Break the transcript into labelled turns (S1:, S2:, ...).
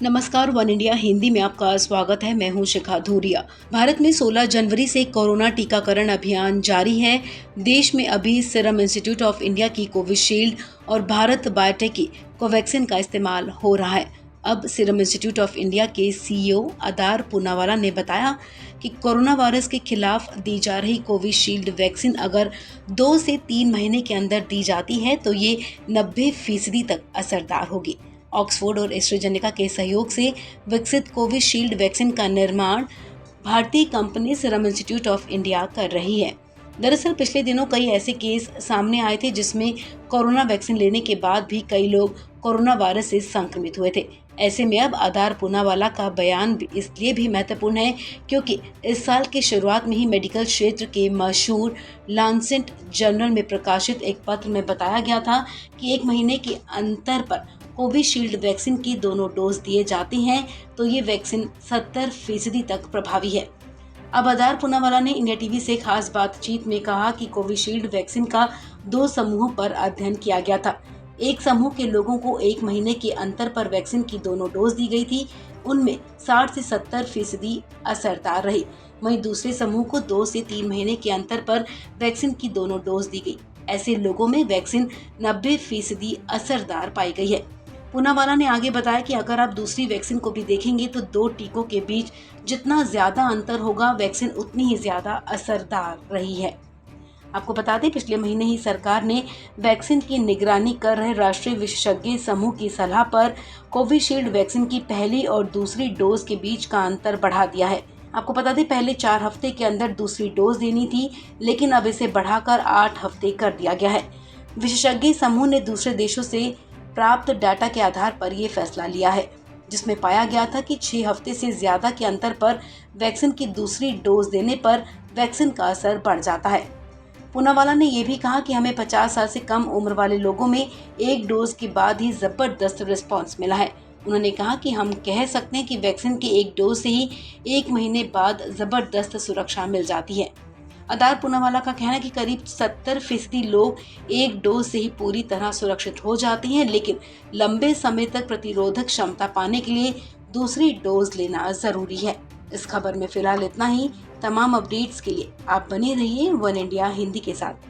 S1: नमस्कार, one India Hindi में आपका स्वागत है। मैं हूं शिखा धूरिया। भारत में 16 जनवरी से कोरोना टीकाकरण अभियान जारी है। देश में अभी सीरम इंस्टीट्यूट ऑफ इंडिया की कोविशील्ड और भारत बायोटेक की कोवैक्सिन का इस्तेमाल हो रहा है। अब सीरम इंस्टीट्यूट ऑफ इंडिया के सीईओ अदार पूनावाला ने बताया कि कोरोना वायरस के खिलाफ दी जा रही कोविशील्ड वैक्सीन अगर 2 से 3 महीने के अंदर दी जाती है तो ये 90% तक असरदार होगी। ऑक्सफोर्ड और एस्ट्राजेनेका के सहयोग से विकसित कोविशील्ड वैक्सीन का निर्माण भारतीय company serum institute of India कर रही है। दरअसल पिछले दिनों कई ऐसे केस सामने आए थे जिसमें कोरोना वैक्सीन लेने के बाद भी कई लोग कोरोना वायरस से संक्रमित हुए थे। ऐसे में अब अदार पूनावाला का बयान इसलिए भी महत्वपूर्ण है क्योंकि इस साल की शुरुआत में ही मेडिकल क्षेत्र के मशहूर लांसेट जर्नल में प्रकाशित एक पत्र में बताया गया था कि 1 महीने के अंतर पर कोविशील्ड वैक्सीन की दोनों डोज दिए जाते हैं तो ये वैक्सीन 70% तक प्रभावी है। अब अदार पूनावाला ने इंडिया टीवी से खास बातचीत में कहा कि कोविशील्ड वैक्सीन का 2 समूहों पर अध्ययन किया गया था। एक समूह के लोगों को 1 महीने के अंतर पर वैक्सीन की दोनों डोज दी गई थी, उनमें 60 से 70% असरदार रही। वहीं दूसरे समूह को 2 से 3 महीने के अंतर पर वैक्सीन की दोनों डोज दी गई। ऐसे लोगों में वैक्सीन 90% असरदार पाई गई है। पूनावाला ने आगे बताया कि अगर आप दूसरी वैक्सीन को भी देखेंगे तो 2 टीकों के बीच जितना ज्यादा अंतर होगा वैक्सीन उतनी ही ज्यादा असरदार रही है। आपको बता दें पिछले महीने ही सरकार ने वैक्सीन की निगरानी कर रहे राष्ट्रीय विशेषज्ञ समूह की सलाह पर कोविशील्ड वैक्सीन की पहली और दूसरी डोज के बीच का अंतर बढ़ा दिया है। आपको बता दें पहले 4 हफ्ते के अंदर दूसरी डोज देनी थी, लेकिन अब इसे बढ़ाकर 8 हफ्ते कर दिया गया है। विशेषज्ञ समूह ने दूसरे देशों से प्राप्त डाटा के आधार पर यह फैसला लिया है, जिसमें पाया गया था कि 6 हफ्ते से ज्यादा के अंतर पर वैक्सीन की दूसरी डोज देने पर वैक्सीन का असर बढ़ जाता है। पूनावाला ने यह भी कहा कि हमें 50 साल से कम उम्र वाले लोगों में 1 डोज के बाद ही जबरदस्त रिस्पांस मिला है। उन्होंने कहा कि हम कह सकते हैं कि वैक्सीन के 1 डोज से ही 1 महीने बाद जबरदस्त सुरक्षा मिल जाती है। अदार पूनावाला का कहना है कि करीब 70% लोग 1 डोज से ही पूरी तरह सुरक्षित हो जाते हैं, लेकिन लंबे समय तक प्रतिरोधक क्षमता पाने के लिए दूसरी डोज लेना जरूरी है। इस खबर में फिलहाल इतना ही। तमाम अपडेट्स के लिए आप बने रहिए वन इंडिया हिंदी के साथ।